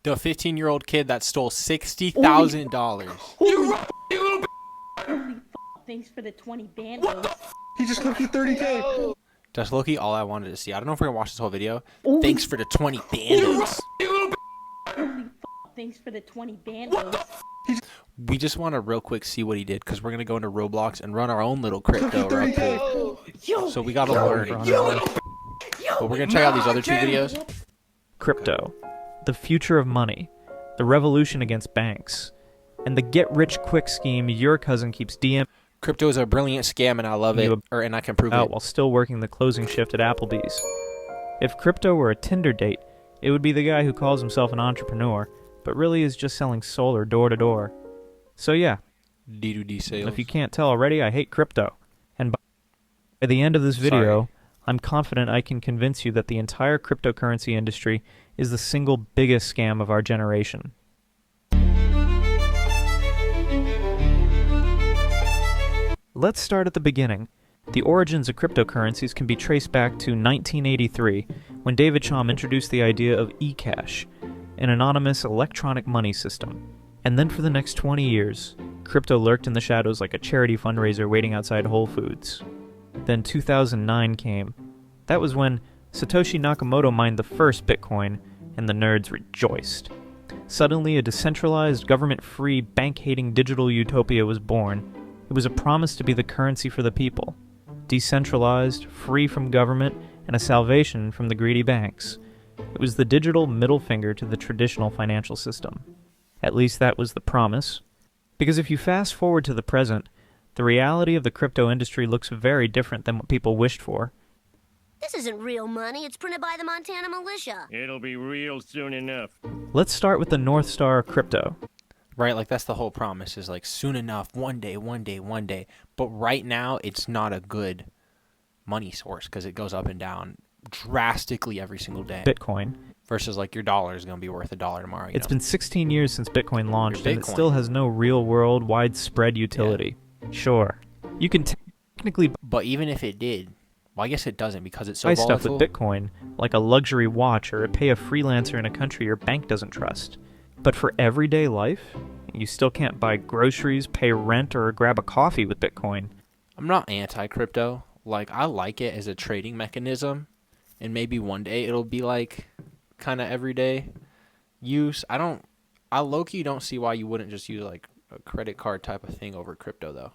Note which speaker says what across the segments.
Speaker 1: The 15-year-old kid that stole $60,000.
Speaker 2: Holy f***, thanks for the 20 bandos.
Speaker 3: He just took you 30K.
Speaker 1: That's low-key all I wanted to see. I don't know if we're gonna watch this whole video.
Speaker 2: Holy
Speaker 1: Thanks for the 20 bandos.
Speaker 2: Holy f***, thanks for the 20 bandos.
Speaker 1: We just want to real quick see what he did because we're gonna go into Roblox and run our own little crypto real quick. So we gotta learn. But we're gonna check out these other two videos.
Speaker 4: Crypto, the future of money, the revolution against banks, and the get-rich-quick scheme your cousin keeps DMing
Speaker 1: Crypto is a brilliant scam and I love it, and I can prove
Speaker 4: out
Speaker 1: it.
Speaker 4: while still working the closing shift at Applebee's. If crypto were a Tinder date, it would be the guy who calls himself an entrepreneur, but really is just selling solar door-to-door. So yeah,
Speaker 1: D2D sales.
Speaker 4: if you can't tell already, I hate crypto. And by the end of this video, I'm confident I can convince you that the entire cryptocurrency industry is the single biggest scam of our generation. Let's start at the beginning. The origins of cryptocurrencies can be traced back to 1983, when David Chaum introduced the idea of eCash, an anonymous electronic money system. And then for the next 20 years, crypto lurked in the shadows like a charity fundraiser waiting outside Whole Foods. Then 2009 came. That was when Satoshi Nakamoto mined the first Bitcoin, and the nerds rejoiced. Suddenly, a decentralized, government-free, bank-hating digital utopia was born. It was a promise to be the currency for the people. Decentralized, free from government, and a salvation from the greedy banks. It was the digital middle finger to the traditional financial system. At least that was the promise. Because if you fast forward to the present, the reality of the crypto industry looks very different than what people wished for.
Speaker 5: This isn't real money. It's printed by the Montana militia.
Speaker 6: It'll be real soon enough.
Speaker 4: Let's start with the North Star of crypto.
Speaker 1: Right, like that's the whole promise is like soon enough, one day. But right now, it's not a good money source because it goes up and down drastically every single day.
Speaker 4: Bitcoin.
Speaker 1: Versus like your dollar is going to be worth $1 tomorrow.
Speaker 4: It's been 16 years since Bitcoin launched, and it
Speaker 1: Bitcoin.
Speaker 4: still has no real-world, widespread utility. Sure, you can technically
Speaker 1: But even if it did, well, I guess it doesn't because it's so
Speaker 4: buy
Speaker 1: volatile.
Speaker 4: stuff with Bitcoin, like a luxury watch or pay a freelancer in a country your bank doesn't trust. But for everyday life, you still can't buy groceries, pay rent, or grab a coffee with Bitcoin.
Speaker 1: I'm not anti-crypto. Like, I like it as a trading mechanism, and maybe one day it'll be like kind of everyday use. I low-key don't see why you wouldn't just use like a credit card type of thing over crypto though,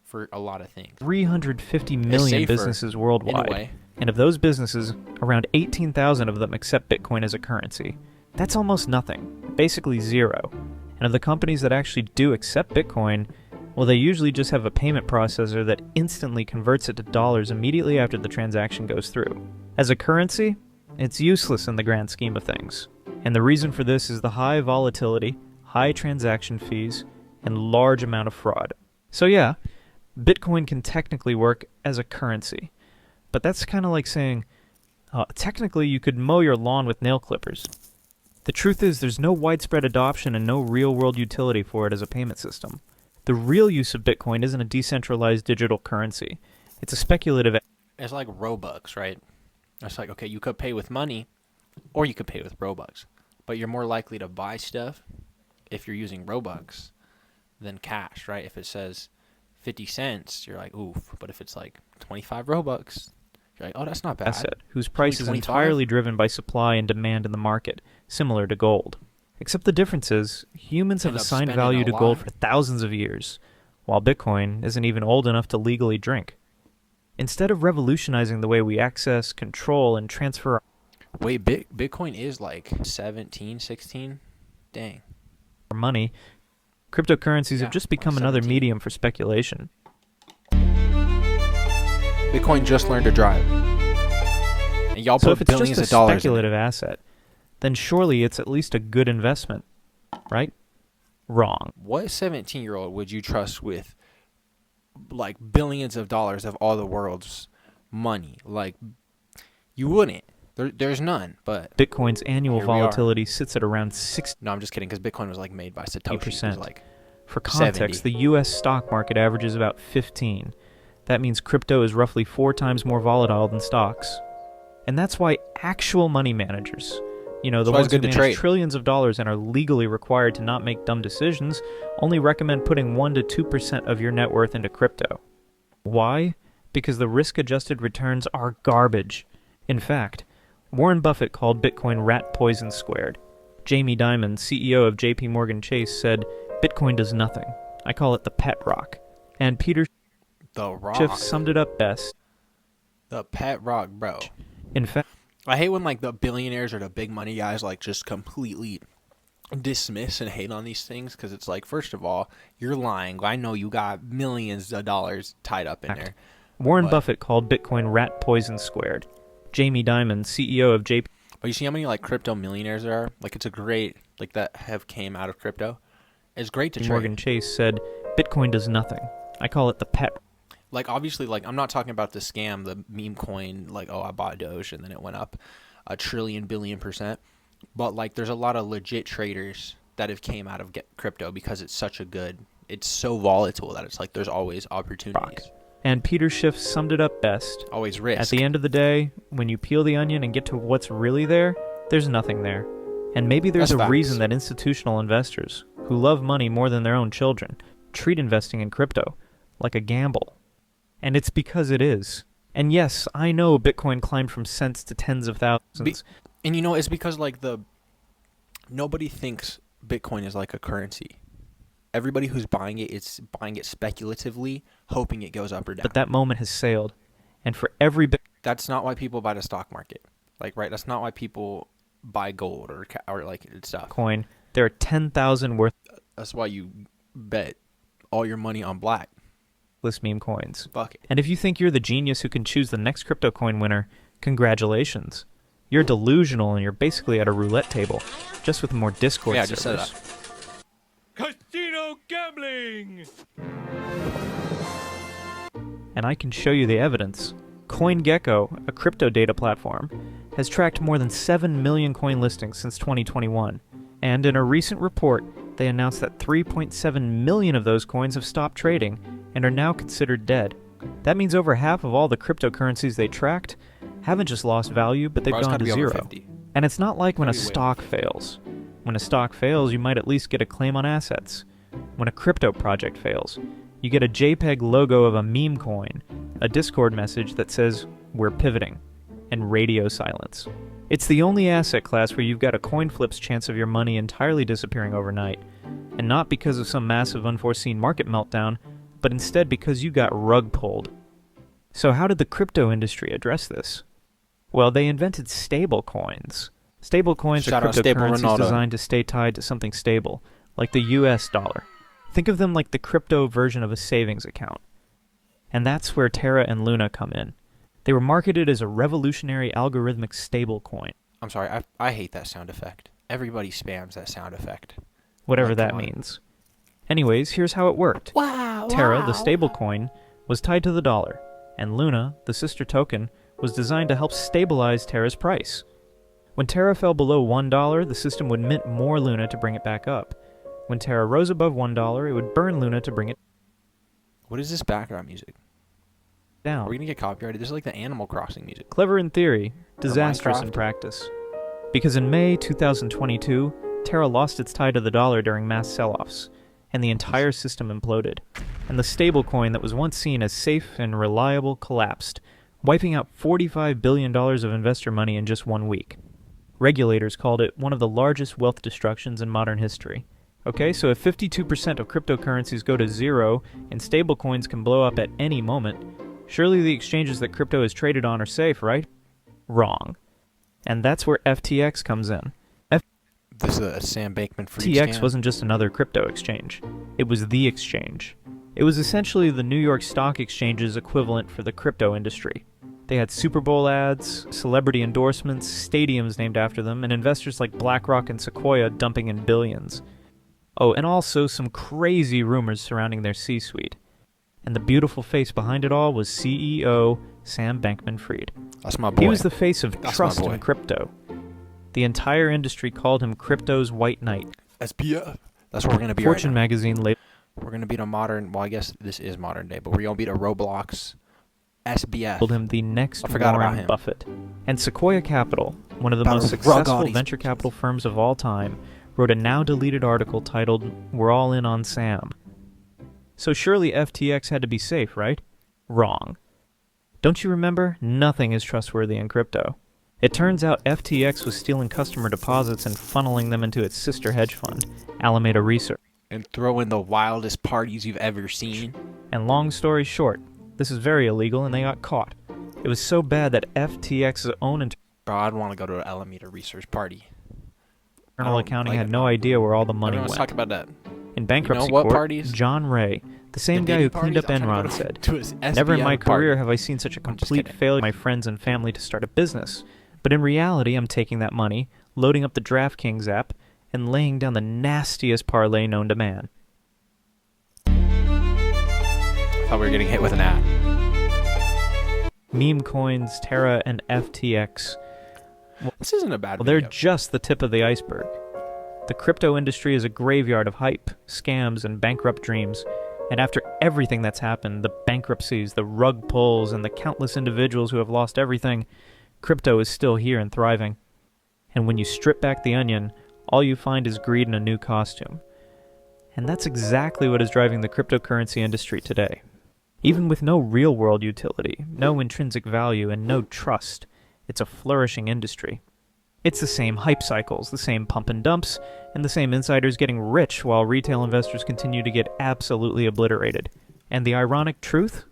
Speaker 1: for a lot of things.
Speaker 4: 350
Speaker 1: It's
Speaker 4: million
Speaker 1: safer,
Speaker 4: businesses
Speaker 1: in
Speaker 4: worldwide.
Speaker 1: a way.
Speaker 4: And of those businesses, around 18,000 of them accept Bitcoin as a currency. That's almost nothing, basically zero. And of the companies that actually do accept Bitcoin, well, they usually just have a payment processor that instantly converts it to dollars immediately after the transaction goes through. As a currency, it's useless in the grand scheme of things. And the reason for this is the high volatility, high transaction fees, and large amount of fraud. So yeah, Bitcoin can technically work as a currency. But that's kind of like saying, technically you could mow your lawn with nail clippers. The truth is there's no widespread adoption and no real-world utility for it as a payment system. The real use of Bitcoin isn't a decentralized digital currency. It's a speculative...
Speaker 1: It's like Robux, right? It's like, okay, you could pay with money, or you could pay with Robux. But you're more likely to buy stuff if you're using Robux than cash, right? If it says 50 cents, you're like, oof. But if it's like 25 Robux, you're like, oh, that's not bad.
Speaker 4: asset, whose price is
Speaker 1: 25?
Speaker 4: entirely driven by supply and demand in the market, similar to gold. Except the difference is, humans have
Speaker 1: End up
Speaker 4: assigned
Speaker 1: spending
Speaker 4: value
Speaker 1: a
Speaker 4: to gold
Speaker 1: lot.
Speaker 4: for thousands of years, while Bitcoin isn't even old enough to legally drink. Instead of revolutionizing the way we access, control, and transfer
Speaker 1: Wait, Bitcoin is like 17, 16? Dang.
Speaker 4: our money, cryptocurrencies
Speaker 1: Yeah,
Speaker 4: have just become
Speaker 1: like
Speaker 4: another
Speaker 1: 17.
Speaker 4: medium for speculation.
Speaker 1: Bitcoin just learned to drive. And y'all
Speaker 4: So
Speaker 1: put
Speaker 4: if it's
Speaker 1: billions
Speaker 4: just
Speaker 1: of
Speaker 4: a
Speaker 1: dollars in it.
Speaker 4: speculative asset, then surely it's at least a good investment, right? Wrong.
Speaker 1: What 17-year-old would you trust with like billions of dollars of all the world's money? Like, you wouldn't. There's none. But
Speaker 4: Bitcoin's annual
Speaker 1: Here we are.
Speaker 4: volatility sits at around 60%.
Speaker 1: no, I'm just kidding because Bitcoin was like made by Satoshi. It was like
Speaker 4: For context,
Speaker 1: 70.
Speaker 4: the U.S. stock market averages about 15. That means crypto is roughly 4 times more volatile than stocks. And that's why actual money managers, You know, the
Speaker 1: That's why it's
Speaker 4: ones who
Speaker 1: good to
Speaker 4: manage
Speaker 1: trade.
Speaker 4: trillions of dollars and are legally required to not make dumb decisions only recommend putting 1 to 2% of your net worth into crypto. Why? Because the risk-adjusted returns are garbage. In fact, Warren Buffett called Bitcoin rat poison squared. Jamie Dimon, CEO of JP Morgan Chase, said, "Bitcoin does nothing. I call it the pet rock." And Peter
Speaker 1: The rock.
Speaker 4: Schiff summed it up best.
Speaker 1: The pet rock, bro.
Speaker 4: In fact,
Speaker 1: I hate when like the billionaires or the big money guys like just completely dismiss and hate on these things because it's like, first of all, you're lying. I know you got millions of dollars tied up in there.
Speaker 4: Warren
Speaker 1: What?
Speaker 4: Buffett called Bitcoin rat poison squared. Jamie Dimon, CEO of JP
Speaker 1: But you see how many like crypto millionaires there are? Like it's a great like that have came out of crypto. It's great to trade.
Speaker 4: Morgan Chase said, "Bitcoin does nothing. I call it the pet."
Speaker 1: Like obviously, like I'm not talking about the scam, the meme coin. Like I bought Doge and then it went up a trillion billion %. But like there's a lot of legit traders that have came out of crypto because it's such a good. It's so volatile that it's like there's always opportunities.
Speaker 4: And Peter Schiff summed it up best.
Speaker 1: Always risk.
Speaker 4: At the end of the day, when you peel the onion and get to what's really there, there's nothing there. And maybe there's
Speaker 1: That's
Speaker 4: a
Speaker 1: facts.
Speaker 4: reason that institutional investors, who love money more than their own children, treat investing in crypto like a gamble. And it's because it is. And yes, I know Bitcoin climbed from cents to tens of thousands.
Speaker 1: And you know, it's because like nobody thinks Bitcoin is like a currency. Everybody who's buying it, it's buying it speculatively, hoping it goes up or down.
Speaker 4: But that moment has sailed. And for every
Speaker 1: That's not why people buy the stock market. Like, right? That's not why people buy gold or like stuff.
Speaker 4: Bitcoin, there are 10,000 worthless
Speaker 1: That's why you bet all your money on black.
Speaker 4: meme coins.
Speaker 1: Fuck it.
Speaker 4: And if you think you're the genius who can choose the next crypto coin winner, congratulations. You're delusional and you're basically at a roulette table, just with more Discord
Speaker 1: Yeah, I just said
Speaker 4: servers.
Speaker 1: that.
Speaker 6: Casino gambling!
Speaker 4: And I can show you the evidence. CoinGecko, a crypto data platform, has tracked more than 7 million coin listings since 2021. And in a recent report, they announced that 3.7 million of those coins have stopped trading and are now considered dead. That means over half of all the cryptocurrencies they tracked haven't just lost value, but they've
Speaker 1: Bro, it's
Speaker 4: gone
Speaker 1: gotta
Speaker 4: to
Speaker 1: be over
Speaker 4: zero.
Speaker 1: 50.
Speaker 4: And it's not like when a
Speaker 1: Gotta be way
Speaker 4: stock fails. When a stock fails, you might at least get a claim on assets. When a crypto project fails, you get a JPEG logo of a meme coin, a Discord message that says, "We're pivoting," and radio silence. It's the only asset class where you've got a coin flip's chance of your money entirely disappearing overnight. And not because of some massive unforeseen market meltdown, but instead because you got rug pulled. So how did the crypto industry address this? Well, they invented stable coins. Stable coins are
Speaker 1: Shout out Stable
Speaker 4: cryptocurrencies
Speaker 1: Ronaldo.
Speaker 4: designed to stay tied to something stable, like the US dollar. Think of them like the crypto version of a savings account. And that's where Terra and Luna come in. They were marketed as a revolutionary algorithmic stable coin,
Speaker 1: I'm sorry, I hate that sound effect. Everybody spams that sound effect.
Speaker 4: whatever
Speaker 1: Like,
Speaker 4: that
Speaker 1: come on.
Speaker 4: means. Anyways, here's how it worked.
Speaker 2: Wow.
Speaker 4: Terra, the stable coin, was tied to the dollar, and Luna, the sister token, was designed to help stabilize Terra's price. When Terra fell below $1, the system would mint more Luna to bring it back up. When Terra rose above $1, it would burn Luna to bring it
Speaker 1: What is this background music? Are
Speaker 4: down.
Speaker 1: we gonna get copyrighted? This is like the Animal Crossing music.
Speaker 4: Clever in theory, disastrous in
Speaker 1: Minecraft.
Speaker 4: practice. Because in May 2022, Terra lost its tie to the dollar during mass sell-offs, and the entire system imploded. And the stablecoin that was once seen as safe and reliable collapsed, wiping out $45 billion of investor money in just 1 week. Regulators called it one of the largest wealth destructions in modern history. Okay, so if 52% of cryptocurrencies go to zero and stablecoins can blow up at any moment, surely the exchanges that crypto is traded on are safe, right? Wrong. And that's where FTX comes in.
Speaker 1: This is a Sam Bankman-Fried
Speaker 4: FTX
Speaker 1: scam.
Speaker 4: wasn't just another crypto exchange. It was the exchange. It was essentially the New York Stock Exchange's equivalent for the crypto industry. They had Super Bowl ads, celebrity endorsements, stadiums named after them, and investors like BlackRock and Sequoia dumping in billions. Oh, and also some crazy rumors surrounding their C-suite. And the beautiful face behind it all was CEO Sam Bankman-Fried.
Speaker 1: That's my boy.
Speaker 4: He was the face of
Speaker 1: That's
Speaker 4: trust
Speaker 1: my boy.
Speaker 4: in crypto. The entire industry called him crypto's white knight.
Speaker 1: SBF. That's what we're gonna be.
Speaker 4: Fortune
Speaker 1: right now.
Speaker 4: magazine labeled
Speaker 1: We're gonna beat a modern. Well, I guess this is modern day, but we're gonna beat a Roblox SBF.
Speaker 4: him the next
Speaker 1: I forgot about
Speaker 4: Warren
Speaker 1: him.
Speaker 4: Buffett. And Sequoia Capital, one of the
Speaker 1: About
Speaker 4: most
Speaker 1: to rug all
Speaker 4: successful
Speaker 1: these
Speaker 4: venture capital firms of all time, wrote a now-deleted article titled, "We're All In on Sam." So surely FTX had to be safe, right? Wrong. Don't you remember? Nothing is trustworthy in crypto. It turns out FTX was stealing customer deposits and funneling them into its sister hedge fund, Alameda Research.
Speaker 1: And throw in the wildest parties you've ever seen.
Speaker 4: And long story short, this is very illegal and they got caught. It was so bad that FTX's own
Speaker 1: Bro, I'd want to go to an Alameda Research party.
Speaker 4: internal accounting had no idea where all the money
Speaker 1: Everyone's
Speaker 4: went.
Speaker 1: talking about that.
Speaker 4: In bankruptcy
Speaker 1: what
Speaker 4: court,
Speaker 1: parties?
Speaker 4: John Ray, the same
Speaker 1: The
Speaker 4: guy who
Speaker 1: Diddy
Speaker 4: cleaned up
Speaker 1: parties? I'm trying
Speaker 4: Enron,
Speaker 1: to go
Speaker 4: said,
Speaker 1: to his
Speaker 4: "Never in
Speaker 1: SBI
Speaker 4: my
Speaker 1: party."
Speaker 4: career have I seen such a
Speaker 1: I'm just
Speaker 4: complete
Speaker 1: kidding.
Speaker 4: failure of my friends and family to start a business. But in reality, I'm taking that money, loading up the DraftKings app, and laying down the nastiest parlay known to man."
Speaker 1: I thought we were getting hit with an ad.
Speaker 4: Meme coins, Terra, and FTX,
Speaker 1: This isn't a bad
Speaker 4: well, they're
Speaker 1: video.
Speaker 4: just the tip of the iceberg. The crypto industry is a graveyard of hype, scams, and bankrupt dreams. And after everything that's happened, the bankruptcies, the rug pulls, and the countless individuals who have lost everything, crypto is still here and thriving. And when you strip back the onion, all you find is greed in a new costume. And that's exactly what is driving the cryptocurrency industry today. Even with no real-world utility, no intrinsic value, and no trust, it's a flourishing industry. It's the same hype cycles, the same pump and dumps, and the same insiders getting rich while retail investors continue to get absolutely obliterated. And the ironic truth?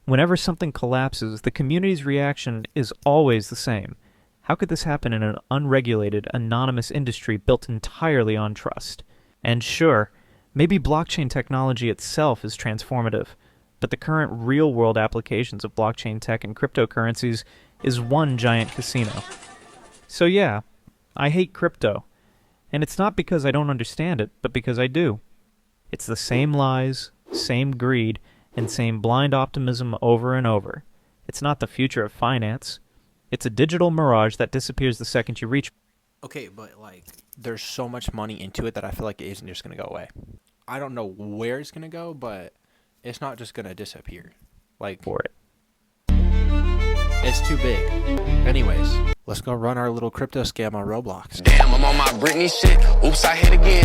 Speaker 4: Whenever something collapses, the community's reaction is always the same. How could this happen in an unregulated, anonymous industry built entirely on trust? And sure, maybe blockchain technology itself is transformative, but the current real-world applications of blockchain tech and cryptocurrencies is one giant casino. So yeah, I hate crypto. And it's not because I don't understand it, but because I do. It's the same lies, same greed, and same blind optimism over and over. It's not the future of finance. It's a digital mirage that disappears the second you reach.
Speaker 1: Okay, but like, there's so much money into it that I feel like it isn't just gonna go away. I don't know where it's gonna go, but it's not just gonna disappear. Like,
Speaker 4: For it.
Speaker 1: it's too big. Anyways, let's go run our little crypto scam on Roblox.
Speaker 7: Damn, I'm on my Britney shit. Oops, I hit again.